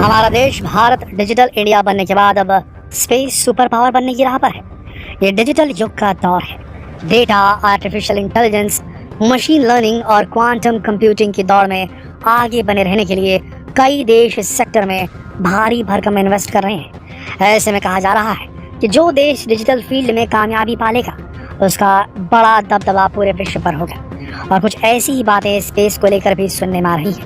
हमारा देश Bharat digital India बनने के बाद अब स्पेस सुपर पावर बनने की राह पर है। ये डिजिटल युग का दौर है। Data, artificial intelligence, machine learning और क्वांटम कंप्यूटिंग की दौड़ में आगे बने रहने के लिए कई देश इस सेक्टर में भारी भरकम इन्वेस्ट कर रहे हैं। ऐसे में कहा जा रहा है कि जो देश डिजिटल फील्ड में कामयाबी पालेगा उसका बड़ा दबदबा पूरे विश्व पर होगा। और कुछ ऐसी ही बातें स्पेस को लेकर भी सुनने में आ रही है।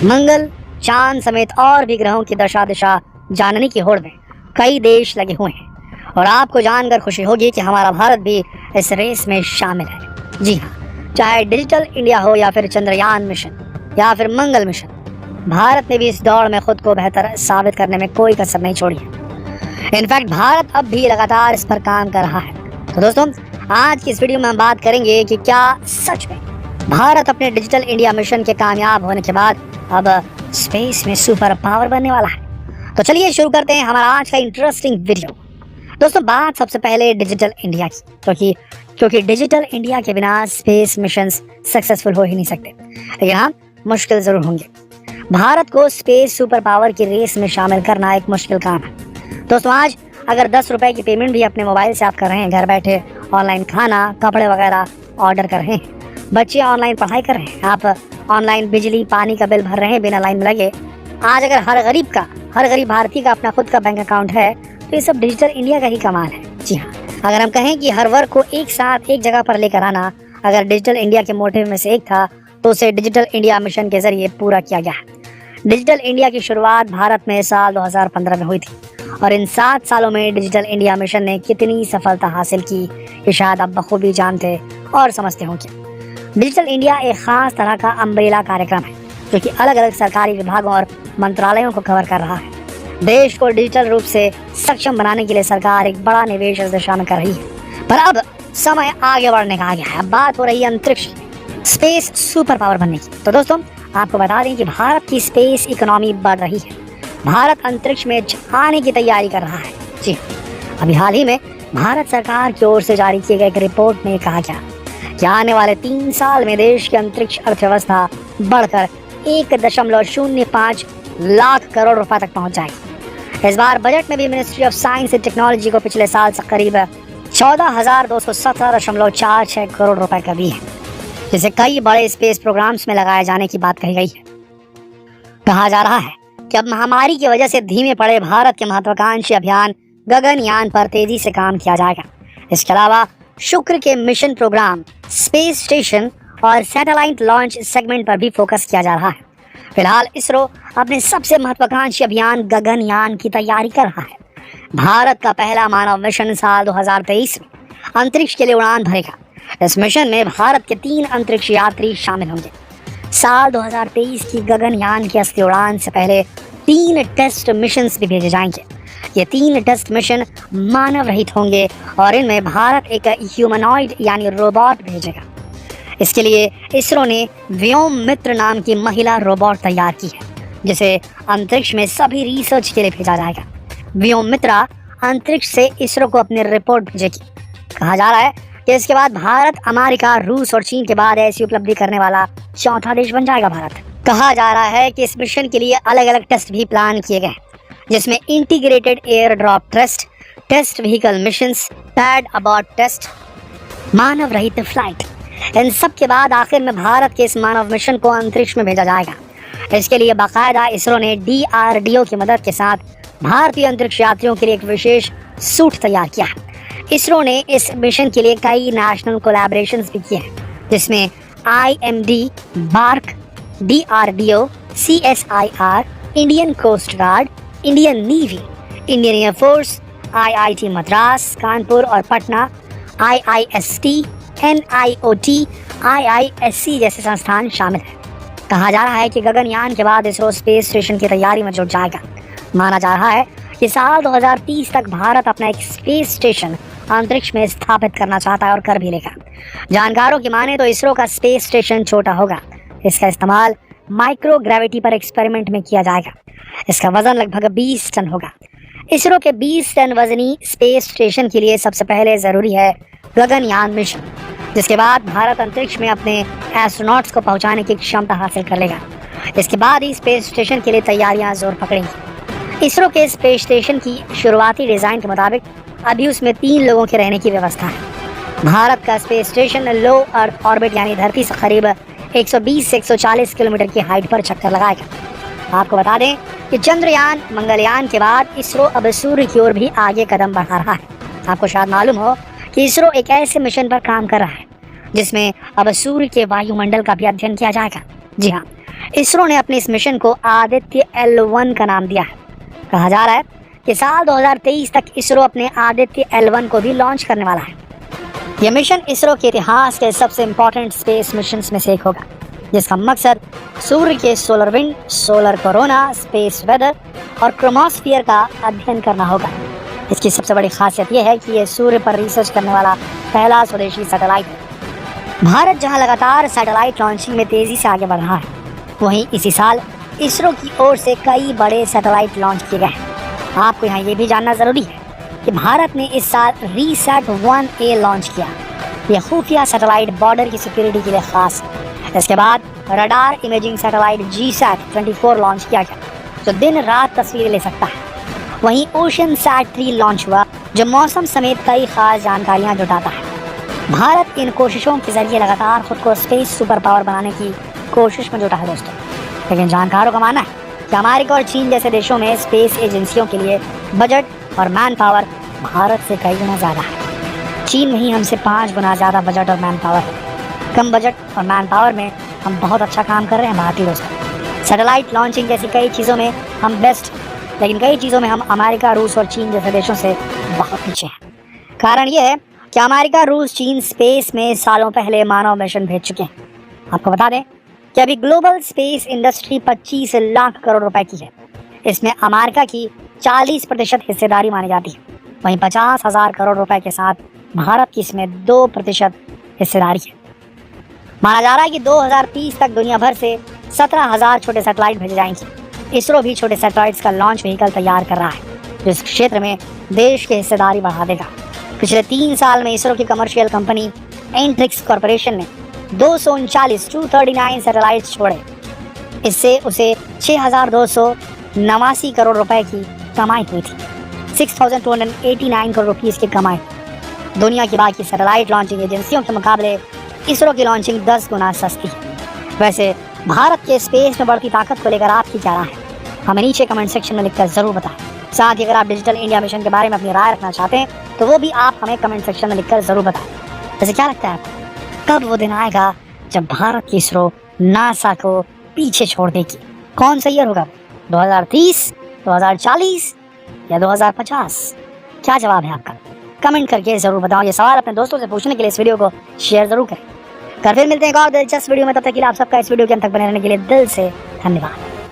मंगल, चांद समेत और भी ग्रहों की दशा दिशा जानने की होड़ में कई देश लगे हुए हैं और आपको जानकर खुशी होगी कि हमारा भारत भी इस रेस में शामिल है। जी हाँ, चाहे डिजिटल इंडिया हो या फिर चंद्रयान मिशन या फिर मंगल मिशन, भारत ने भी इस दौड़ में खुद को बेहतर साबित करने में कोई कसर नहीं छोड़ी है। इनफैक्ट भारत अब भी लगातार इस पर काम कर रहा है। तो दोस्तों, आज की इस वीडियो में हम बात करेंगे कि क्या सच में भारत अपने डिजिटल इंडिया मिशन के कामयाब होने के बाद अब स्पेस में सुपर पावर बनने वाला है। तो चलिए शुरू करते हैं हमारा आज का इंटरेस्टिंग वीडियो। दोस्तों, बात सबसे पहले डिजिटल इंडिया की, क्योंकि डिजिटल इंडिया के बिना स्पेस मिशन सक्सेसफुल हो ही नहीं सकते, लेकिन हाँ, मुश्किल जरूर होंगे। भारत को स्पेस सुपर पावर की रेस में शामिल करना एक मुश्किल काम है। दोस्तों, आज अगर 10 रुपए की पेमेंट भी अपने मोबाइल से आप कर रहे हैं, घर बैठे ऑनलाइन खाना, कपड़े वगैरह ऑर्डर कर रहे हैं, बच्चे ऑनलाइन पढ़ाई कर रहे हैं, आप ऑनलाइन बिजली पानी का बिल भर रहे हैं बिना लाइन में लगे। आज अगर हर गरीब भारतीय का अपना खुद का बैंक अकाउंट है तो ये सब डिजिटल इंडिया का ही कमाल है। जी हाँ, अगर हम कहें कि हर वर्ग को एक साथ एक जगह पर लेकर आना अगर डिजिटल इंडिया के मोटिव में से एक था तो उसे डिजिटल इंडिया मिशन के जरिए पूरा किया गया है। डिजिटल इंडिया की शुरुआत भारत में साल 2015 में हुई थी और इन 7 सालों में डिजिटल इंडिया मिशन ने कितनी सफलता हासिल की ये शायद आप बखूबी जानते और समझते होंगे। डिजिटल इंडिया एक खास तरह का अम्ब्रेला कार्यक्रम है जो कि अलग अलग सरकारी विभागों और मंत्रालयों को कवर कर रहा है। देश को डिजिटल रूप से सक्षम बनाने के लिए सरकार एक बड़ा निवेश इस दिशा में कर रही है। पर अब समय आगे बढ़ने का आ गया है। अब बात हो रही है अंतरिक्ष, स्पेस सुपर पावर बनने की। तो दोस्तों, आपको बता दें कि भारत की स्पेस इकोनॉमी बढ़ रही है। भारत अंतरिक्ष में जाने की तैयारी कर रहा है। जी, अभी हाल ही में भारत सरकार की ओर से जारी किए गए एक रिपोर्ट में कहा गया कि आने वाले 3 साल में देश की अंतरिक्ष अर्थव्यवस्था बढ़कर 1.05 लाख करोड़ रुपए तक पहुंच जाएगी। इस बार बजट में भी ministry of science and technology को पिछले साल से करीब 14,217.46 करोड़ रुपए का भी है, जिसे कई बड़े स्पेस प्रोग्राम्स में लगाए जाने की बात कही गई है। कहा जा रहा है कि अब महामारी की वजह से धीमे पड़े भारत के महत्वाकांक्षी अभियान गगनयान पर तेजी से काम किया जाएगा। इसके अलावा शुक्र के मिशन प्रोग्राम, स्पेस स्टेशन और सैटेलाइट लॉन्च सेगमेंट पर भी फोकस किया जा रहा है। फिलहाल इसरो अपने सबसे महत्वाकांक्षी अभियान गगनयान की तैयारी कर रहा है। भारत का पहला मानव मिशन साल 2023 में अंतरिक्ष के लिए उड़ान भरेगा। इस मिशन में भारत के 3 अंतरिक्ष यात्री शामिल होंगे। साल 2023 की गगनयान की असली उड़ान से पहले 3 टेस्ट मिशन भी भेजे जाएंगे। ये 3 टेस्ट मिशन मानव रहित होंगे और इनमें भारत एक ह्यूमनॉइड यानी रोबोट भेजेगा। इसके लिए इसरो ने व्योम मित्र नाम की महिला रोबोट तैयार की है, जिसे अंतरिक्ष में सभी रिसर्च के लिए भेजा जाएगा। व्योम मित्रा अंतरिक्ष से इसरो को अपनी रिपोर्ट भेजेगी। कहा जा रहा है कि इसके बाद भारत, अमेरिका, रूस और चीन के बाद ऐसी उपलब्धि करने वाला 4था देश बन जाएगा भारत। कहा जा रहा है कि इस मिशन के लिए अलग अलग टेस्ट भी प्लान किए गए, जिसमें integrated air drop test vehicle missions, pad abort test, मानव रहित फ्लाइट। इन सब के बाद आखिर में भारत के इस मानव मिशन को अंतरिक्ष में भेजा जाएगा। इसके लिए बाकायदा इसरो ने DRDO की मदद के साथ भारतीय अंतरिक्ष यात्रियों के लिए एक विशेष सूट तैयार किया है। इसरो ने इस मिशन के लिए कई नेशनल कोलैबोरेशंस भी किए हैं, जिसमें IMD, BARC, DRDO, CSIR, Indian coast guard, Indian navy, Indian air force, IIT Madras, Kanpur और पटना, IIST, NIOT, IISc जैसे संस्थान शामिल हैं। कहा जा रहा है कि गगनयान के बाद इसरो स्पेस स्टेशन की तैयारी में जुट जाएगा। माना जा रहा है कि साल 2030 तक भारत अपना एक स्पेस स्टेशन अंतरिक्ष में स्थापित करना चाहता है और कर भी लेगा। जानकारों की माने तो इसरो का स्पेस स्टेशन छोटा होगा। इसका इस्तेमाल माइक्रो ग्रेविटी पर एक्सपेरिमेंट में किया जाएगा। इसका वजन लगभग 20 टन होगा। इसरो के 20 टन वजनी स्पेस स्टेशन के लिए सबसे पहले जरूरी है गगनयान मिशन, जिसके बाद भारत अंतरिक्ष में अपने एस्ट्रोनॉट्स को पहुंचाने की क्षमता हासिल कर लेगा। इसके बाद ही स्पेस स्टेशन के लिए तैयारियां जोर पकड़ेंगी। इसरो के स्पेस स्टेशन की शुरुआती डिज़ाइन के मुताबिक अभी उसमें 3 लोगों के रहने की व्यवस्था है। भारत का स्पेस स्टेशन लो अर्थ ऑर्बिट यानी धरती से करीब 120 से 140 किलोमीटर की हाइट पर चक्कर लगाएगा। आपको बता दें कि चंद्रयान मंगलयान के बाद इसरो अब सूर्य की ओर भी आगे कदम बढ़ा रहा है। आपको शायद मालूम हो कि इसरो एक ऐसे मिशन पर काम कर रहा है जिसमें अब सूर्य के वायुमंडल का भी अध्ययन किया जाएगा। जी हाँ, इसरो ने अपने इस मिशन को आदित्य L1 का नाम दिया है। कहा जा रहा है कि साल 2023 तक इसरो अपने आदित्य L1 को भी लॉन्च करने वाला है। यह मिशन इसरो के इतिहास के सबसे इम्पोर्टेंट स्पेस मिशंस में से एक होगा, जिसका मकसद सूर्य के solar wind, solar corona, space weather और क्रोमोस्फियर का अध्ययन करना होगा। इसकी सबसे बड़ी खासियत यह है कि यह सूर्य पर रिसर्च करने वाला पहला स्वदेशी सैटेलाइट है। भारत जहां लगातार सैटेलाइट लॉन्चिंग में तेजी से आगे बढ़ रहा है, वहीं इसी साल इसरो की ओर से कई बड़े सैटेलाइट लॉन्च किए गए हैं। आपको यहाँ ये भी जानना ज़रूरी है कि भारत ने इस साल रीसैट 1A लॉन्च किया। यह खुफिया सैटेलाइट बॉर्डर की सिक्योरिटी के लिए खास है। इसके बाद radar imaging satellite GSAT 24 launch किया गया, जो दिन रात तस्वीरें ले सकता है। वहीं OceanSat 3 लॉन्च हुआ, जो मौसम समेत कई खास जानकारियाँ जुटाता है। भारत इन कोशिशों के जरिए लगातार खुद को स्पेस सुपर पावर बनाने की कोशिश में जुटा है दोस्तों। लेकिन जानकारों का मानना है कि अमेरिका और चीन जैसे देशों में स्पेस एजेंसियों के लिए बजट और मैन पावर भारत से कई गुना ज़्यादा है। चीन में ही हमसे 5 गुना ज़्यादा बजट और मैन पावर है। कम बजट और मैन पावर में हम बहुत अच्छा काम कर रहे हैं भारतीय दोस्तों। सैटेलाइट लॉन्चिंग जैसी कई चीज़ों में हम बेस्ट, लेकिन कई चीज़ों में हम अमेरिका, रूस और चीन जैसे देशों से बहुत पीछे हैं। कारण यह है कि अमेरिका, रूस, चीन स्पेस में सालों पहले मानव मिशन भेज चुके हैं। आपको बता दें कि अभी global space industry 25 lakh crore रुपए की है। इसमें अमेरिका की 40% हिस्सेदारी मानी जाती है। वहीं 50,000 करोड़ रुपए के साथ भारत की इसमें 2% हिस्सेदारी है। माना जा रहा है कि 2030 तक दुनिया भर से 17,000 छोटे सैटेलाइट भेजे जाएंगे। इसरो भी छोटे सैटेलाइट्स का लॉन्च व्हीकल तैयार कर रहा है, जो इस क्षेत्र में देश की हिस्सेदारी बढ़ा देगा। पिछले 3 साल में इसरो की कमर्शियल कंपनी एंट्रिक्स कॉरपोरेशन ने 239 सैटेलाइट्स छोड़े। इससे उसे 6,289 करोड़ रुपए की कमाई हुई थी। 6,289 करोड़ रुपीस की कमाई। दुनिया की बाकी सैटेलाइट लॉन्चिंग एजेंसियों के मुकाबले इसरो की लॉन्चिंग 10 गुना सस्ती है। वैसे भारत के स्पेस में बढ़ती ताकत को लेकर आपकी क्या राय है? हमें नीचे कमेंट सेक्शन में लिखकर ज़रूर बताएं। साथ ही अगर आप डिजिटल इंडिया मिशन के बारे में अपनी राय रखना चाहते हैं तो वो भी आप हमें कमेंट सेक्शन में लिखकर ज़रूर बताएं। वैसे क्या लगता है आपको, कब वो दिन आएगा जब भारत की इसरो नासा को पीछे छोड़ देगी? कौन सा ईयर होगा? 2030, 2040 या 2050? क्या जवाब है आपका? कमेंट करके ज़रूर बताओ। ये सवाल अपने दोस्तों से पूछने के लिए इस वीडियो को शेयर ज़रूर करें। फिर मिलते हैं एक और दिलचस्प वीडियो में। तब तक के लिए आप सबका इस वीडियो के अंत तक बने रहने के लिए दिल से धन्यवाद।